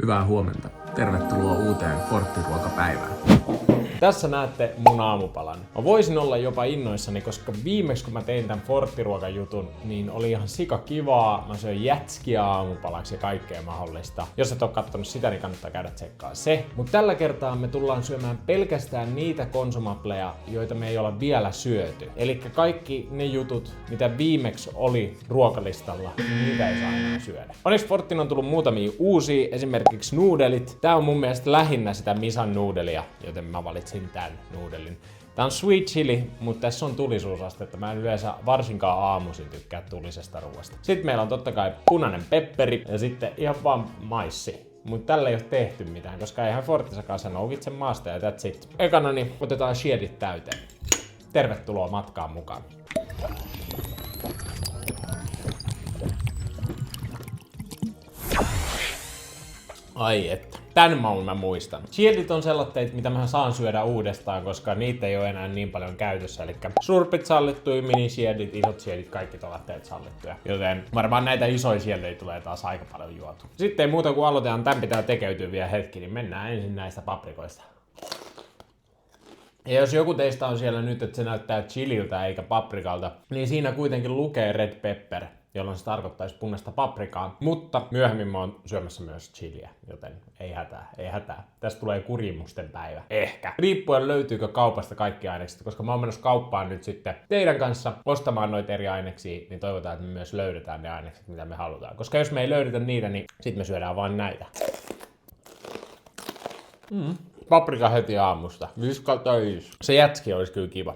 Hyvää huomenta. Tervetuloa uuteen Fortti-ruokapäivään. Tässä näette mun aamupalan. Mä voisin olla jopa innoissani, koska viimeksi kun mä tein tän Fortti-ruokajutun, niin oli ihan sika kivaa. Mä söin jätskiä aamupalaksi ja kaikkea mahdollista. Jos et oo kattonut sitä, niin kannattaa käydä tsekkaa se. Mut tällä kertaa me tullaan syömään pelkästään niitä konsumapleja, joita me ei olla vielä syöty. Elikkä kaikki ne jutut, mitä viimeksi oli ruokalistalla, niin niitä ei saa enää syödä. Onneksi Forttiin on tullut muutamia uusia, esimerkiksi nuudelit. Tää on mun mielestä lähinnä sitä misan nuudelia, joten mä valitsin tän nuudelin. Tää on sweet chili, mutta tässä on tulisuusastetta. Mä en yleensä varsinkaan aamuisin tykkää tulisesta ruoasta. Sitten meillä on totta kai punainen pepperi ja sitten ihan vaan maissi. Mutta tällä ei ole tehty mitään, koska eihän Fortissakaan sä noukit sen maasta ja that's it. Ekana niin otetaan shiedit täyteen. Tervetuloa matkaan mukaan. Ai että. Tän maun mä muistan. Shiedit on sellaiset, mitä mä saan syödä uudestaan, koska niitä ei ole enää niin paljon käytössä. Eli surpit sallittuja, minishiedit, isot shiedit, kaikki tuollahteet sallittuja. Joten varmaan näitä isoja shiedejä tulee taas aika paljon juotu. Sitten ei muuta kuin aloitetaan, tän pitää tekeytyä vielä hetki, niin mennään ensin näistä paprikoista. Ja jos joku teistä on siellä nyt, että se näyttää chililtä eikä paprikalta, niin siinä kuitenkin lukee red pepper, jolloin se tarkoittaisi punaista paprikaa. Mutta myöhemmin mä oon syömässä myös chiliä, joten ei hätää, ei hätää. Tästä tulee kurimusten päivä. Ehkä. Riippuen löytyykö kaupasta kaikki ainekset, koska mä oon menossa kauppaan nyt sitten teidän kanssa ostamaan noita eri aineksia, niin toivotaan, että me myös löydetään ne ainekset, mitä me halutaan. Koska jos me ei löydetä niitä, niin sit me syödään vain näitä. Paprika heti aamusta. 5/5. Se jätski olisi kyllä kiva.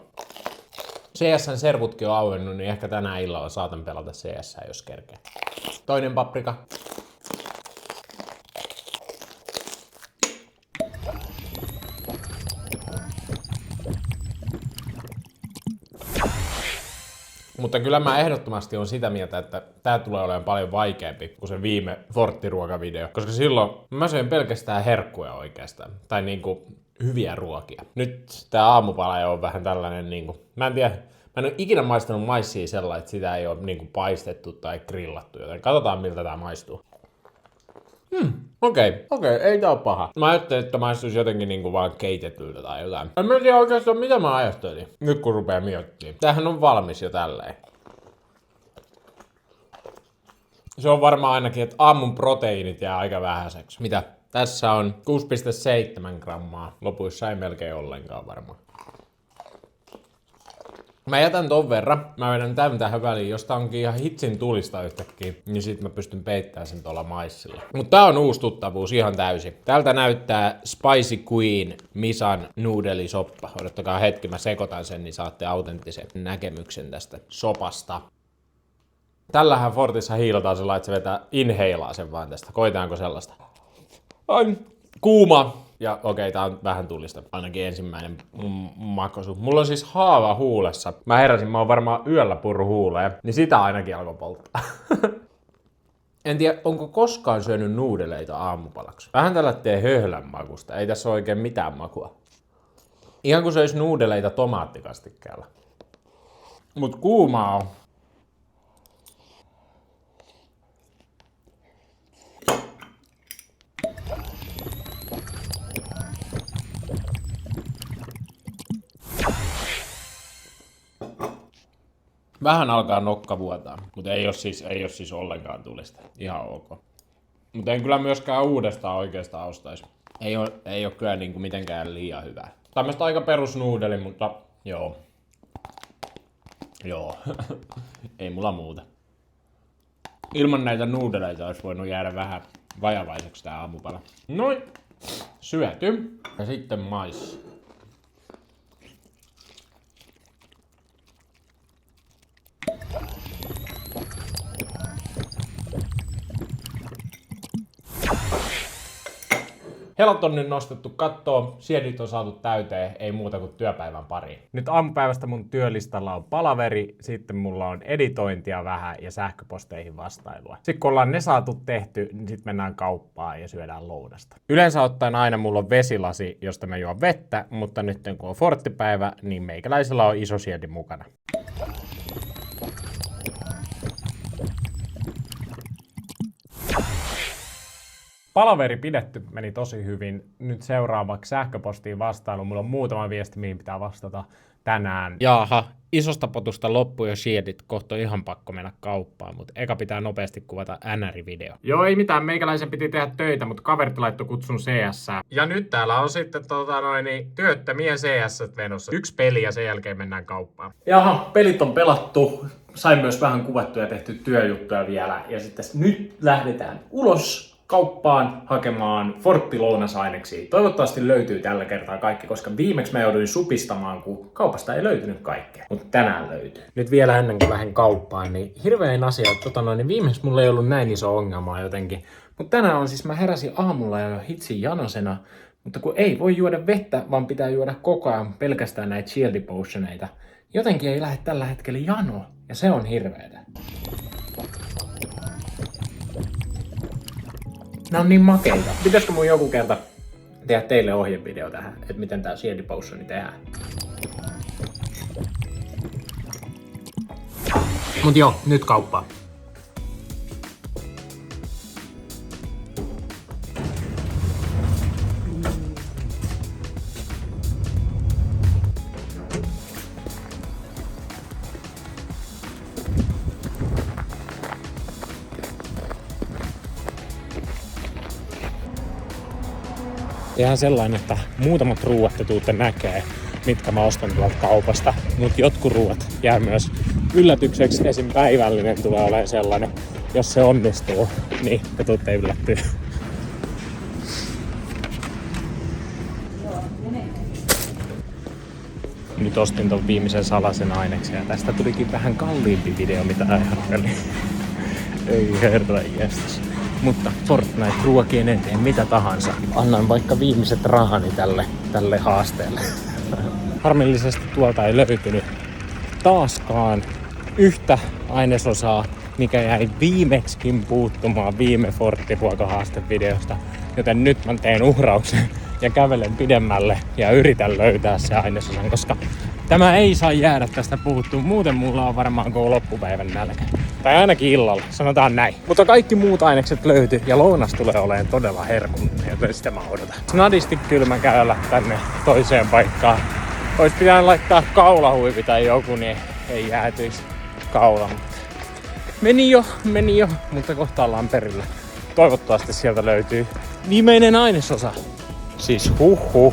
CS:n servutkin on auennut, niin ehkä tänään illalla saatan pelata CS, jos kerkee. Toinen paprika. Mutta kyllä mä ehdottomasti on sitä mieltä, että tää tulee olemaan paljon vaikeampi kuin se viime Fortti-ruokavideo. Koska silloin mä söin pelkästään herkkuja oikeastaan. Tai niinku hyviä ruokia. Nyt tää aamupala on vähän tällainen niinku, mä en tiedä, mä en ole ikinä maistanut maissia sellainen, että sitä ei ole niinku paistettu tai grillattu, joten katsotaan miltä tää maistuu. Okei, ei tää oo paha. Mä ajattelin, että maistuisi jotenkin niinku vaan keitetyltä tai jotain. En mä tiedä oikeastaan mitä mä ajattelin. Nyt kun rupee miettimään. Tämähän on valmis jo tälleen. Se on varmaan ainakin, että aamun proteiinit jää aika vähäiseksi. Mitä? Tässä on 6,7 grammaa. Lopuissa ei melkein ollenkaan varmaan. Mä jätän ton verran. Mä vedän tän tähän väliin. Jos tää onkin ihan hitsin tulista yhtäkkiä, niin sit mä pystyn peittämään sen tuolla maissilla. Mut tää on uusi tuttavuus ihan täysin. Tältä näyttää Spicy Queen Misan nuudelisoppa. Odottakaa hetki, mä sekoitan sen, niin saatte autenttisen näkemyksen tästä sopasta. Tällähän Fortissa hiilataan sillä, että se vetää inheilaa sen vaan tästä. Koitaanko sellaista? Ai, kuuma. Ja okei, tää on vähän tulista. Ainakin ensimmäinen makosu. Mulla on siis haava huulessa. Mä heräsin, mä oon varmaan yöllä purru huuleen. Niin sitä ainakin alkoi polttaa. En tiedä, onko koskaan syönyt nuudeleita aamupalaksi. Vähän tällä tee höhlän makusta. Ei tässä ole oikein mitään makua. Ihan kuin söis nuudeleita tomaattikastikkeella. Mut kuumaa on. Vähän alkaa nokka vuotaa, mutta ei ole siis ollenkaan tulista. Ihan ok. Mutta en kyllä myöskään uudestaan oikeastaan ostaisi. Ei ole kyllä niinku mitenkään liian hyvää. Tämmöistä aika perusnuudeli, mutta joo. Ei mulla muuta. Ilman näitä nuudeleita olisi voinut jäädä vähän vajavaiseksi tää aamupala. Noin. Syöty. Ja sitten maissi. Helat on nyt nostettu kattoon, siedit on saatu täyteen, ei muuta kuin työpäivän pariin. Nyt aamupäivästä mun työlistalla on palaveri, sitten mulla on editointia vähän ja sähköposteihin vastailua. Sitten kun ollaan ne saatu tehty, niin sitten mennään kauppaan ja syödään lounasta. Yleensä ottaen aina mulla on vesilasi, josta mä juon vettä, mutta nyt kun on forttipäivä, niin meikäläisellä on iso siedi mukana. Palaveri pidetty, meni tosi hyvin. Nyt seuraavaksi sähköpostiin vastailu. Mulla on muutama viesti, mihin pitää vastata tänään. Jaaha, isosta potusta loppu jo shieldit. Kohta on ihan pakko mennä kauppaan, mutta eka pitää nopeasti kuvata NR-video. Joo, ei mitään. Meikäläisen piti tehdä töitä, mutta kaverit laittoi kutsun CS. Ja nyt täällä on sitten työttömien CS menossa. 1 peli ja sen jälkeen mennään kauppaan. Jaha, pelit on pelattu. Sain myös vähän kuvattuja ja tehty työjuttuja vielä. Ja sitten nyt lähdetään ulos kauppaan hakemaan Fortti lounasaineksia. Toivottavasti löytyy tällä kertaa kaikki, koska viimeksi mä jouduin supistamaan, kun kaupasta ei löytynyt kaikkea. Mutta tänään löytyy. Nyt vielä ennen kuin lähden kauppaan, niin hirveän asia, niin viimeksi mulla ei ollut näin iso ongelmaa jotenkin. Mutta tänään on siis, mä heräsin aamulla jo hitsin janosena, mutta kun ei voi juoda vettä, vaan pitää juoda koko ajan pelkästään näitä shield potioneita. Jotenkin ei lähde tällä hetkellä jano, ja se on hirveetä. Nää on niin makeita. Pitäisikö mun joku kerta tehdä teille ohjevideo tähän, että miten tää shield potioni tehdään? Mut joo, nyt kauppaan. Ihan sellainen, että muutamat ruuat te tuutte näkee, mitkä mä ostan tuolta kaupasta, mutta jotkut ruuat jää myös yllätykseksi. Esim. Päivällinen tulee olemaan sellainen, jos se onnistuu, niin te tuutte yllättyä. Nyt ostin ton viimeisen salaisen aineksen ja tästä tulikin vähän kalliimpi video, mitä ajattelin. Ei herra jästäs. Mutta Fortnite-ruokien eteen mitä tahansa. Annan vaikka viimeiset rahani tälle haasteelle. Harmillisesti tuolta ei löytynyt taaskaan yhtä ainesosaa, mikä jäi viimeksikin puuttumaan viime Fortti-ruokahaastevideosta. Joten nyt mä teen uhrauksen ja kävelen pidemmälle ja yritän löytää se ainesosan, koska tämä ei saa jäädä tästä puuttumaan. Muuten mulla on varmaan koko loppupäivän nälkä. Tai ainakin illalla, sanotaan näin. Mutta kaikki muut ainekset löytyy ja lounas tulee olemaan todella herkullinen, joten sitä mä odotan. Snadisti kylmä käydä tänne toiseen paikkaan. Ois pitänyt laittaa kaulahuivi tai joku, niin ei jäätyisi kaula. Meni jo, mutta kohta ollaan perillä. Toivottavasti sieltä löytyy viimeinen ainesosa. Siis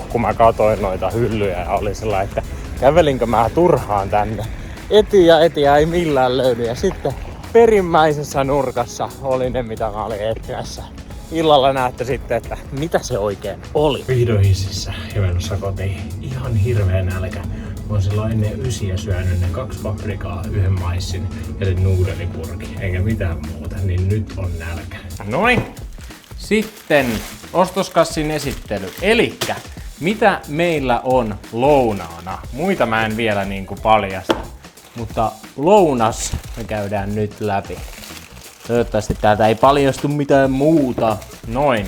kun mä katoin noita hyllyjä ja oli sellainen, että kävelinkö mä turhaan tänne. Etiä ei millään löydy ja sitten perimmäisessä nurkassa oli ne, mitä mä olin etsimässä. Illalla näette sitten, että mitä se oikein oli. Vihdoin hississä ja menossa kotiin. Ihan hirveä nälkä. Mä oon silloin ennen 9 syönyt ne 2 paprikaa, 1 maissin ja sen nuudelipurki. Eikä mitään muuta, niin nyt on nälkä. Noin. Sitten ostoskassin esittely. Elikkä, mitä meillä on lounaana? Muita mä en vielä paljasta. Mutta lounas me käydään nyt läpi. Toivottavasti täältä ei paljastu mitään muuta. Noin.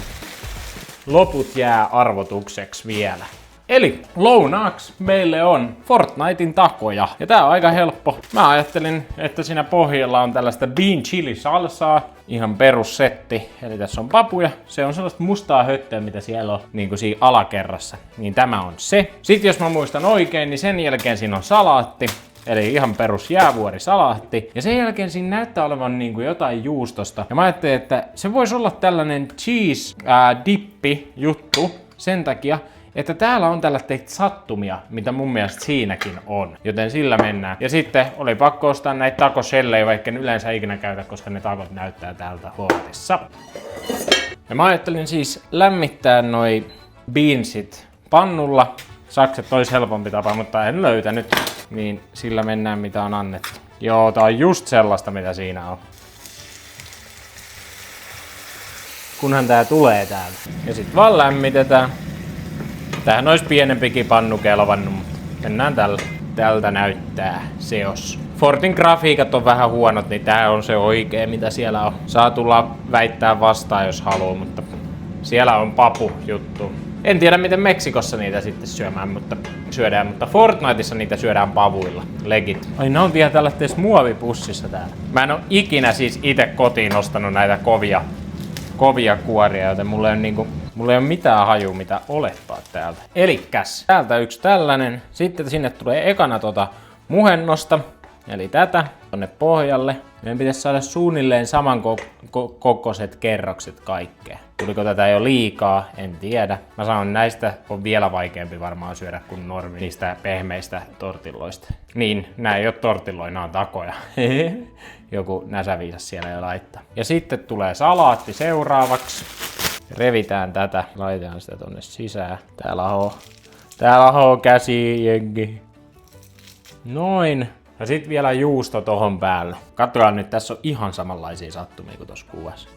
Loput jää arvotukseksi vielä. Eli lounaaksi meille on Fortnitein takoja. Ja tää on aika helppo. Mä ajattelin, että siinä pohjalla on tällaista bean chili salsaa. Ihan perussetti. Eli tässä on papuja. Se on sellaista mustaa höttöä, mitä siellä on niin kuin siinä alakerrassa. Niin tämä on se. Sitten jos mä muistan oikein, niin sen jälkeen siinä on salaatti. Eli ihan perus jäävuorisalaatti. Ja sen jälkeen siinä näyttää olevan jotain juustosta. Ja mä ajattelin, että se voisi olla tällainen cheese dippi juttu sen takia, että täällä on tällaisia sattumia, mitä mun mielestä siinäkin on. Joten sillä mennään. Ja sitten oli pakko ostaa näitä takosellejä, vaikka en yleensä ikinä käytä, koska ne takot näyttää täältä Fortissa. Ja mä ajattelin siis lämmittää noi beansit pannulla. Sakset olisi helpompi tapa, mutta en löytänyt. Niin sillä mennään mitä on annettu. Joo, tää on just sellaista mitä siinä on. Kunhan tää tulee täältä. Ja sit vaan lämmitetään. Tämähän olisi pienempikin pannu kelvannut, mutta mennään tältä näyttää seos. Fortin grafiikat on vähän huonot, niin tää on se oikee mitä siellä on. Saa tulla väittää vastaan jos haluaa, mutta siellä on papu juttu. En tiedä miten Meksikossa niitä sitten syödään, mutta Fortniteissa niitä syödään pavuilla. Legit. Ai ne on vielä tällaisessa muovipussissa täällä. Mä en oo ikinä siis ite kotiin ostanut näitä kovia kuoria, joten mulla ei ole mitään hajua mitä olettaa täältä. Elikkäs, täältä yksi tällainen. Sitten sinne tulee ekana muhennosta, eli tätä tonne pohjalle. Meidän pitäisi saada suunnilleen saman kokoiset kerrokset kaikkea. Tuliko tätä jo liikaa? En tiedä. Mä sanon, näistä on vielä vaikeampi varmaan syödä kuin normi niistä pehmeistä tortilloista. Niin, nää ei oo tortilloja, nää on takoja. Joku näsäviisas siellä jo laittaa. Ja sitten tulee salaatti seuraavaksi. Revitään tätä, laitetaan sitä tonne sisään. Täällä on käsi, jengi. Noin. Ja sit vielä juusto tohon päälle. Katsotaan nyt, tässä on ihan samanlaisia sattumia kuin tossa kuvassa.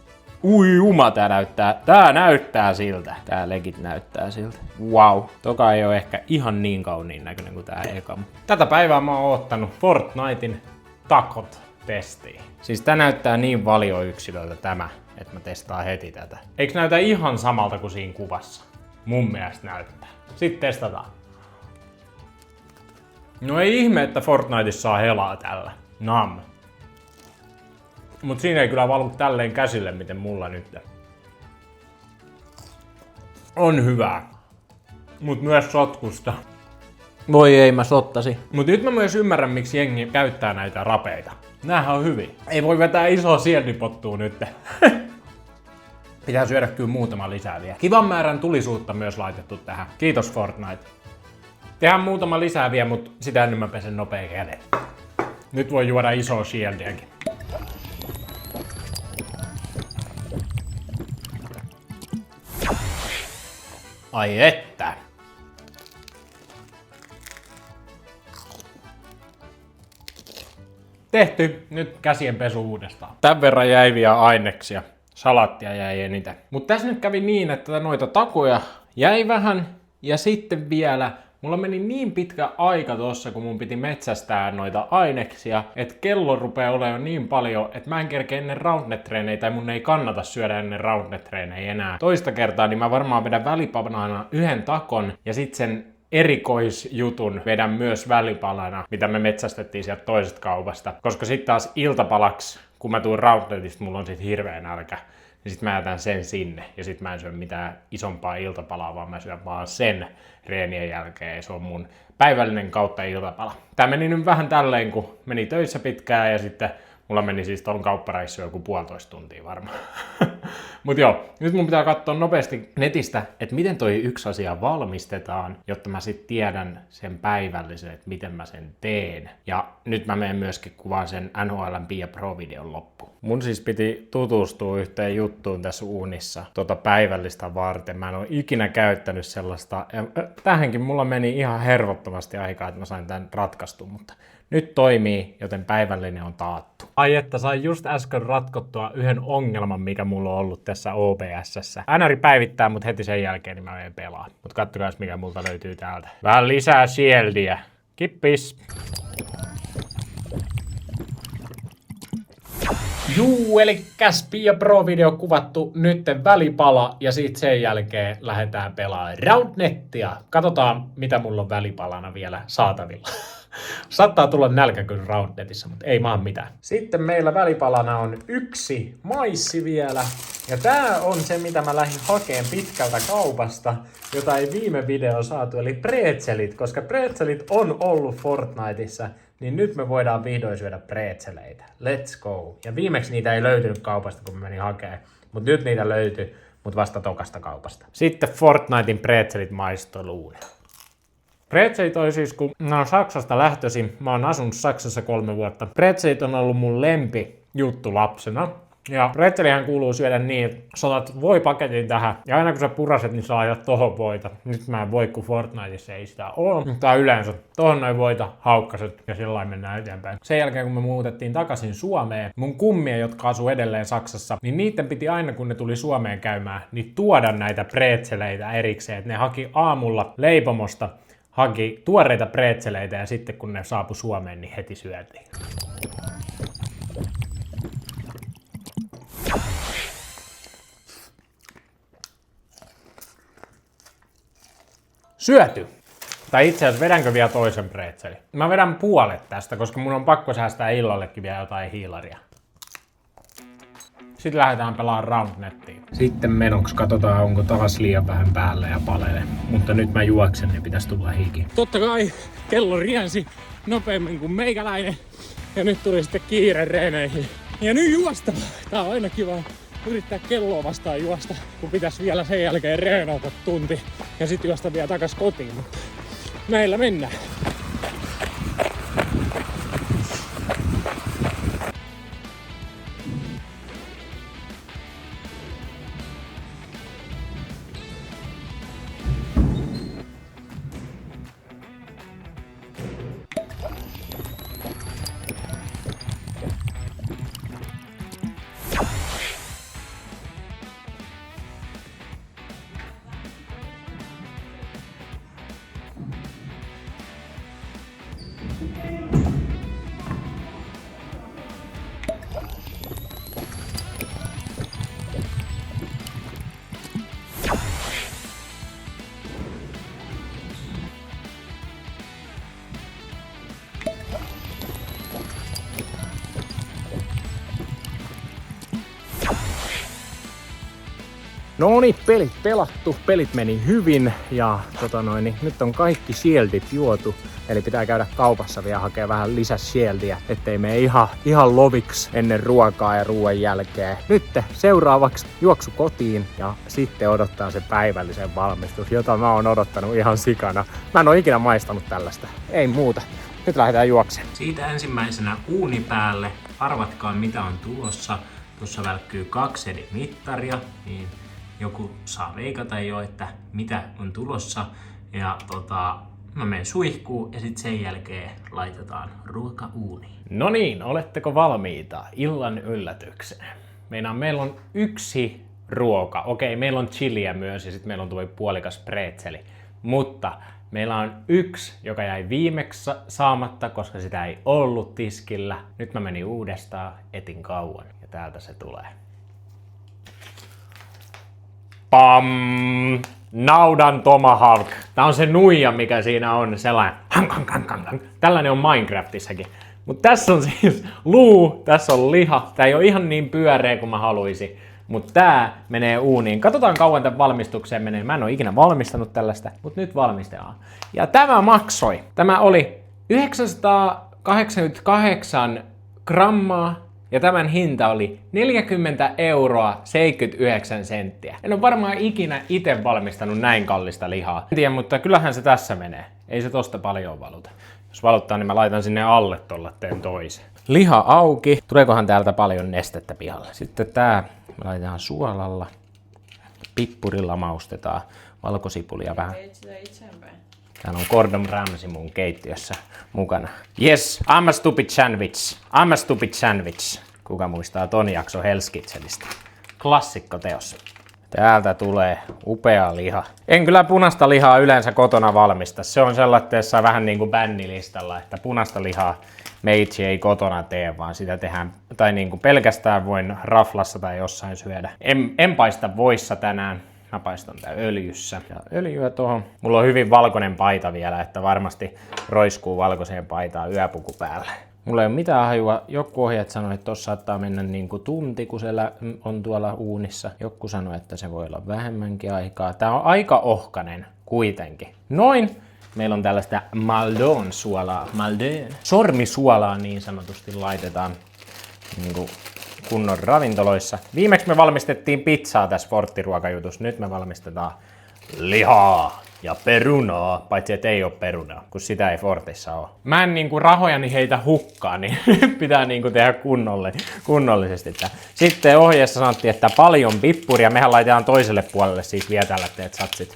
Ui juma, tää näyttää siltä. Tää legit näyttää siltä. Wow. Toka ei oo ehkä ihan niin kauniin näköinen kuin tää eka. Tätä päivää mä oon oottanut Fortnitein takot testiin. Siis tää näyttää niin valioyksilöltä tämä, että mä testaan heti tätä. Eiks näytä ihan samalta kuin siinä kuvassa? Mun mielestä näyttää. Sitten testataan. No ei ihme, että Fortniteissa saa helaa tällä. Nam. Mut siinä ei kyllä valu tälleen käsille, miten mulla nyt. On hyvää. Mut myös sotkusta. Voi ei, mä sottasi. Mut nyt mä myös ymmärrän, miksi jengi käyttää näitä rapeita. Näähän on hyviä. Ei voi vetää isoa sienipottua nyt. Pitää syödä kyllä muutama lisää vielä. Kivan määrän tulisuutta myös laitettu tähän. Kiitos Fortnite. Tehdään muutama lisää vielä, mut sitä ennen mä pesen nopea käden. Nyt voi juoda isoa shieldiäkin. Ai että! Tehty. Nyt käsien pesu uudestaan. Tän verran jäi vielä aineksia. Salattia jäi eniten. Mut tässä nyt kävi niin, että noita takoja jäi vähän. Ja sitten vielä mulla meni niin pitkä aika tossa, kun mun piti metsästää noita aineksia, että kello rupeaa olemaan niin paljon, että mä en kerkeä ennen roundnet-treenejä, tai mun ei kannata syödä ennen roundnet-treenejä enää. Toista kertaa, niin mä varmaan vedän välipalana yhden takon, ja sit sen erikoisjutun vedän myös välipalana, mitä me metsästettiin sieltä toisesta kaupasta. Koska sit taas iltapalaksi, kun mä tuun roundnetista, mulla on sit hirveä nälkä. Ja sit mä jätän sen sinne, ja sit mä en syö mitään isompaa iltapalaa, vaan mä syön vaan sen reenien jälkeen, ja se on mun päivällinen kautta iltapala. Tää meni nyt vähän tälleen, kun meni töissä pitkään, ja sitten mulla meni siis ton kauppareissu joku 1,5 tuntia varmaan. Mut joo, nyt mun pitää katsoa nopeasti netistä, että miten toi yksi asia valmistetaan, jotta mä sit tiedän sen päivällisen, että miten mä sen teen. Ja nyt mä menen myöskin kuvaan sen NHL:n Pia Pro-videon loppu. Mun siis piti tutustua yhteen juttuun tässä uunissa päivällistä varten. Mä en oo ikinä käyttänyt sellaista. Ja tähänkin mulla meni ihan hervottomasti aikaa, että mä sain tän ratkaistua, mutta nyt toimii, joten päivällinen on taattu. Ai että sain just äsken ratkottua yhden ongelman, mikä mulla on ollut tässä OBS:ssä. NR päivittää, mut heti sen jälkeen niin mä menen pelaa. Mut kattokaas mikä multa löytyy täältä. Vähän lisää shieldiä. Kippis! Juu, eli Pia Pro-video kuvattu nytten välipala ja sit sen jälkeen lähdetään pelaamaan Roundnettia. Katsotaan, mitä mulla on välipalana vielä saatavilla. Saattaa tulla nälkä kyllä Roundnetissa, mutta ei maan mitään. Sitten meillä välipalana on yksi maissi vielä. Ja tää on se, mitä mä lähdin hakeen pitkältä kaupasta, jota ei viime video saatu, eli pretzelit. Koska pretzelit on ollut Fortniteissa, niin nyt me voidaan vihdoin syödä pretzeleitä. Let's go. Ja viimeksi niitä ei löytynyt kaupasta, kun mä menin hakemaan. Mutta nyt niitä löytyi, mutta vasta tokasta kaupasta. Sitten Fortnitein pretzelit maisteluun. Pretzelit oli siis, kun mä oon Saksasta lähtöisin. Mä oon asunut Saksassa 3 vuotta. Pretzelit on ollut mun lempi juttu lapsena. Ja pretzelihän kuuluu syödä niin, että sä otat voipaketin tähän, ja aina kun sä puraset, niin sä laitat tohon voita. Nyt mä en voi, kun Fortniteissa ei sitä oo. Mutta yleensä tohon noin voita, haukkaset, ja sillä mennään eteenpäin. Sen jälkeen, kun me muutettiin takaisin Suomeen, mun kummia, jotka asuu edelleen Saksassa, niin niiden piti aina, kun ne tuli Suomeen käymään, niin tuoda näitä pretzeleitä erikseen. Et ne haki aamulla leipomosta, haki tuoreita pretzeleitä, ja sitten kun ne saapui Suomeen, niin heti syötiin. Syöty. Tai itse asiassa vedänkö vielä toisen pretzelin? Mä vedän puolet tästä, koska mun on pakko säästää illallekin vielä jotain hiilaria. Sitten lähdetään pelaamaan Roundnettiin. Sitten menoksi katsotaan, onko taas liian vähän päällä ja palele. Mutta nyt mä juoksen, niin pitäisi tulla hiki. Totta kai kello riensi nopeammin kuin meikäläinen. Ja nyt tuli sitten kiire reeneihin. Ja nyt juosta! Tää on aina kiva yrittää kelloa vastaan juosta, kun pitäisi vielä sen jälkeen reenata tunti. Ja sitten juosta vielä takas kotiin. Mutta näillä mennään. No niin, pelit pelattu, pelit meni hyvin ja nyt on kaikki shieldit juotu. Eli pitää käydä kaupassa vielä hakea vähän lisää shieldiä, ettei mene ihan loviks ennen ruokaa ja ruoan jälkeen. Nyt seuraavaksi juoksu kotiin ja sitten odottaa se päivällisen valmistus, jota mä oon odottanut ihan sikana. Mä en oo ikinä maistanut tällaista. Ei muuta. Nyt lähdetään juokseen. Siitä ensimmäisenä uuni päälle. Arvatkaa mitä on tulossa. Tuossa välkkyy 2 eri mittaria, niin joku saa veikata jo, että mitä on tulossa. Ja mä menen suihkuun ja sitten sen jälkeen laitetaan ruoka uuniin. No niin, oletteko valmiita illan yllätykseen? Meillä on yksi ruoka. Okei, meillä on chiliä myös ja sitten meillä on tuo puolikas pretzeli. Mutta meillä on yksi, joka jäi viimeksi saamatta, koska sitä ei ollut tiskillä. Nyt mä menin uudestaan, etin kauan ja täältä se tulee. Pam! Naudan tomahawk. Tää on se nuija, mikä siinä on, sellainen. Tällainen on Minecraftissakin. Mutta tässä on siis luu, tässä on liha. Tää ei ole ihan niin pyöreä kuin mä haluaisin. Mutta tää menee uuniin. Katsotaan kauan tämän valmistukseen menee. Mä en oo ikinä valmistanut tällaista, mutta nyt valmistellaan. Ja tämä maksoi. Tämä oli 988 grammaa. Ja tämän hinta oli 40,79 €. En ole varmaan ikinä itse valmistanut näin kallista lihaa. En tiedä, mutta kyllähän se tässä menee. Ei se tosta paljon valuta. Jos valuttaa, niin mä laitan sinne alle tuolla teen toisen. Liha auki. Tuleekohan täältä paljon nestettä pihalle? Sitten tää me laitetaan suolalla. Pippurilla maustetaan. Valkosipulia vähän. Täällä on Gordon Ramsay mun keittiössä mukana. Yes, I'm a stupid sandwich. I'm a stupid sandwich. Kuka muistaa ton jakso Hell's Kitchenistä? Klassikko teos. Täältä tulee upea liha. En kyllä punaista lihaa yleensä kotona valmista. Se on sellaisessa vähän niin kuin bännilistalla, että punaista lihaa meitsi ei kotona tee, vaan sitä tehdään, tai niin kuin pelkästään voin raflassa tai jossain syödä. En paista voissa tänään. Mä paistan tää öljyssä. Ja öljyä tuohon. Mulla on hyvin valkoinen paita vielä, että varmasti roiskuu valkoiseen paitaan yöpuku päällä. Mulla ei ole mitään hajua. Joku ohjeet sanoi, että tossa saattaa mennä niinku tunti, kun se on tuolla uunissa. Joku sanoi, että se voi olla vähemmänkin aikaa. Tää on aika ohkanen kuitenkin. Noin. Meillä on tällaista Maldon-suolaa. Maldon. Sormisuolaa niin sanotusti laitetaan niinku kunnon ravintoloissa. Viimeksi me valmistettiin pizzaa tässä Fortti-ruokajutussa. Nyt me valmistetaan lihaa ja perunaa, paitsi et ei ole perunaa, kun sitä ei Fortissa ole. Mä en niinku rahojani heitä hukkaan, niin pitää niinku tehdä kunnollisesti. Sitten ohjeessa sanottiin, että paljon pippuria. Mehän laitetaan toiselle puolelle siis vielä tällaiset satsit.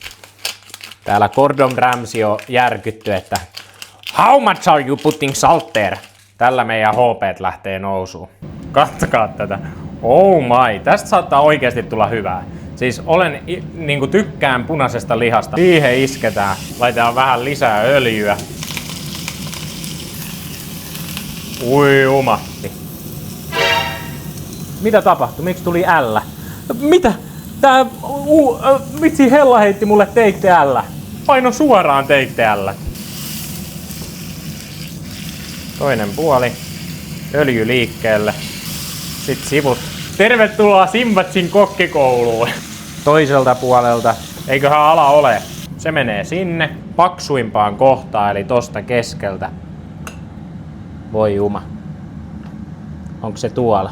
Täällä Gordon Ramsay on järkytty, että how much are you putting salt there? Tällä meidän HP:t lähtee nousuun. Katsokaa tätä. Oh my, tästä saattaa oikeasti tulla hyvää. Siis niinku tykkään punaisesta lihasta. Siihen isketään. Laitetaan vähän lisää öljyä. Uimatti. Mitä tapahtui? Miksi tuli L? Mitä? Tää vitsi Hella heitti mulle take L. Paino suoraan take L. Toinen puoli. Öljy liikkeelle. Sitten sivut. Tervetuloa Simbatsin kokkikouluun. Toiselta puolelta. Eiköhän ala ole. Se menee sinne paksuimpaan kohtaan, eli tosta keskeltä. Voi juma. Onko se tuolla?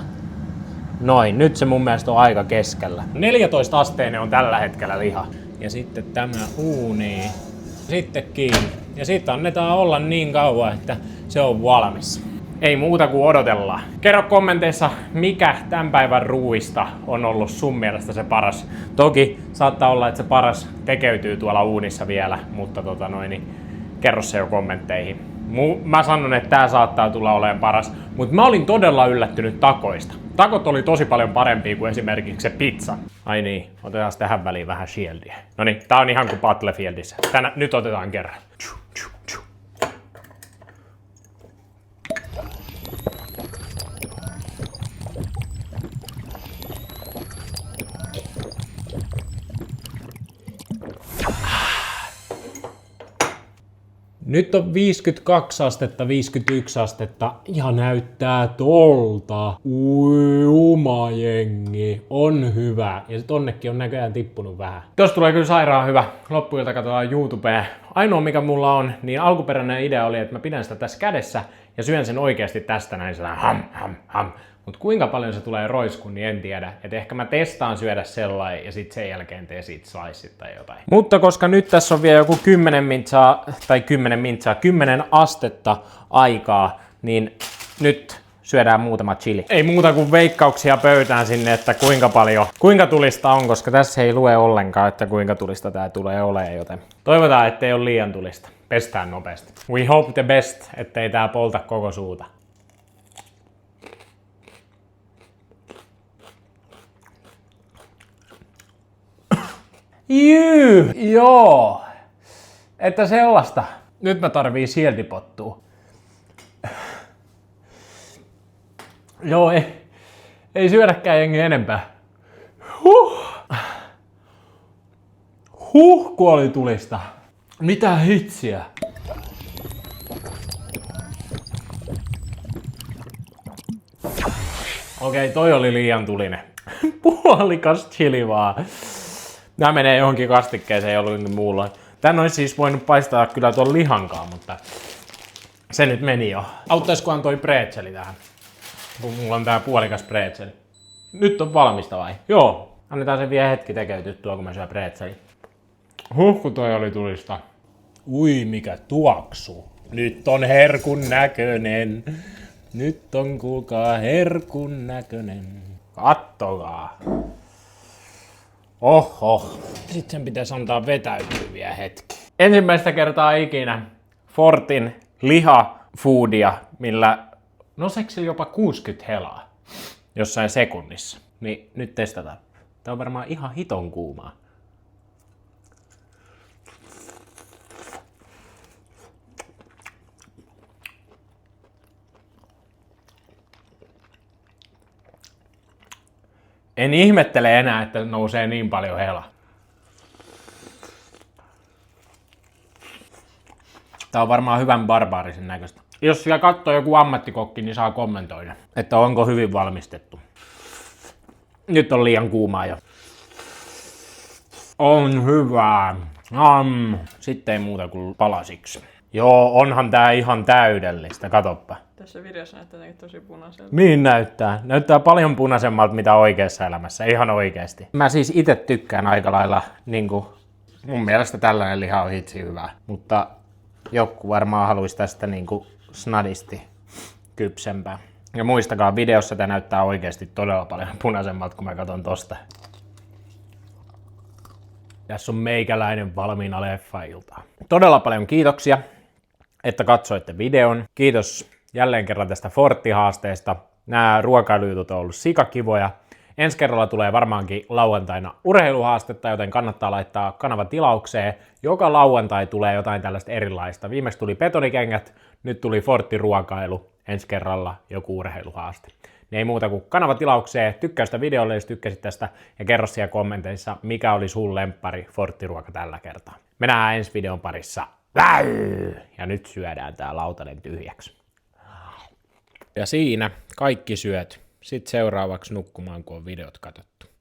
Noin, nyt se mun mielestä on aika keskellä. 14 asteinen on tällä hetkellä liha. Ja sitten tämä uuni. Sitten kiinni. Ja sitten annetaan olla niin kauan, että se on valmis. Ei muuta kuin odotellaan. Kerro kommenteissa, mikä tämän päivän ruuista on ollut sun mielestä se paras. Toki saattaa olla, että se paras tekeytyy tuolla uunissa vielä, mutta kerro se jo kommentteihin. Mä sanon, että tää saattaa tulla olemaan paras, mutta mä olin todella yllättynyt takoista. Takot oli tosi paljon parempia kuin esimerkiksi se pizza. Ai niin, otetaan tähän väliin vähän shieldia. Noniin, tää on ihan kuin Battlefieldissä. Nyt otetaan kerran. Nyt on 52 astetta, 51 astetta ja näyttää tolta. Uuma jengi, on hyvä. Ja se tonnekin on näköjään tippunut vähän. Tos tulee kyllä sairaan hyvä. Loppuilta katsotaan YouTubea. Ainoa mikä mulla on, niin alkuperäinen idea oli, että mä pidän sitä tässä kädessä ja syön sen oikeasti tästä näin sellainen ham. Mutta kuinka paljon se tulee roiskuun, niin en tiedä. Et ehkä mä testaan syödä sellainen ja sitten sen jälkeen teen siitä sliceit tai jotain. Mutta koska nyt tässä on vielä joku 10 astetta aikaa, niin nyt syödään muutama chili. Ei muuta kuin veikkauksia pöytään sinne, että kuinka tulista on, koska tässä ei lue ollenkaan, että kuinka tulista tää tulee olemaan, joten toivotaan, ettei ole liian tulista. Pestään nopeasti. We hope the best, ettei tää polta koko suuta. Joo. Että sellaista. Nyt mä tarvii sieltipottua. Joo, ei syödäkään jengi enempää. Kun oli tulista. Mitä hitsiä? Okei, toi oli liian tulinen. Puolikas chili vaan. Nämä menee johonkin kastikkeeseen jollakin muulla. Tän olisi siis voinut paistaa kyllä tuon lihankaan, mutta se nyt meni jo. Auttaisikohan toi pretzeli tähän? Mulla on tää puolikas pretzeli. Nyt on valmista vai? Joo. Annetaan se vielä hetki tekeytyä, kun mä syön pretzeli. Kun toi oli tulista. Ui, mikä tuoksu. Nyt on herkun näköinen. Nyt on kuulkaa herkun näköinen. Kattokaa. Oho. Sitten sen pitäisi antaa vetäytyä vielä hetki. Ensimmäistä kertaa ikinä Fortin lihafoodia, millä noseksi jopa 60 helaa jossain sekunnissa. Niin nyt testataan. Tää on varmaan ihan hiton kuumaa. En ihmettele enää, että nousee niin paljon helaa. Tää on varmaan hyvän barbaarisen näköistä. Jos siellä katsoo joku ammattikokki, niin saa kommentoida, että onko hyvin valmistettu. Nyt on liian kuumaa jo. On hyvää. Sitten ei muuta kuin palasiksi. Joo, onhan tää ihan täydellistä, katoppa. Tässä videossa näyttää tosi punaiselta. Niin näyttää. Näyttää paljon punaisemmalta mitä oikeassa elämässä, ihan oikeesti. Mä siis itse tykkään aika lailla, mun mielestä tällainen liha on hitsi hyvää. Mutta joku varmaan haluaisi tästä snadisti kypsempää. Ja muistakaa, videossa tää näyttää oikeesti todella paljon punaisemmalta, kun mä katson tosta. Tässä on meikäläinen valmiina leffailtaan. Todella paljon kiitoksia, että katsoitte videon. Kiitos jälleen kerran tästä Fortti-haasteesta. Nämä ruokailujutut on ollut sikakivoja. Ensi kerralla tulee varmaankin lauantaina urheiluhaastetta, joten kannattaa laittaa kanava tilaukseen. Joka lauantai tulee jotain tällaista erilaista. Viimeksi tuli betonikengät, nyt tuli Fortti-ruokailu. Ensi kerralla joku urheiluhaaste. Niin ei muuta kuin kanava tilaukseen. Tykkää sitä videolle, jos tykkäsit tästä. Ja kerro siellä kommenteissa, mikä oli sun lemppari Fortti-ruoka tällä kertaa. Me nähdään ensi videon parissa. Ja nyt syödään tää lautanen tyhjäksi. Ja siinä kaikki syöt. Sitten seuraavaksi nukkumaan, kun on videot katsottu.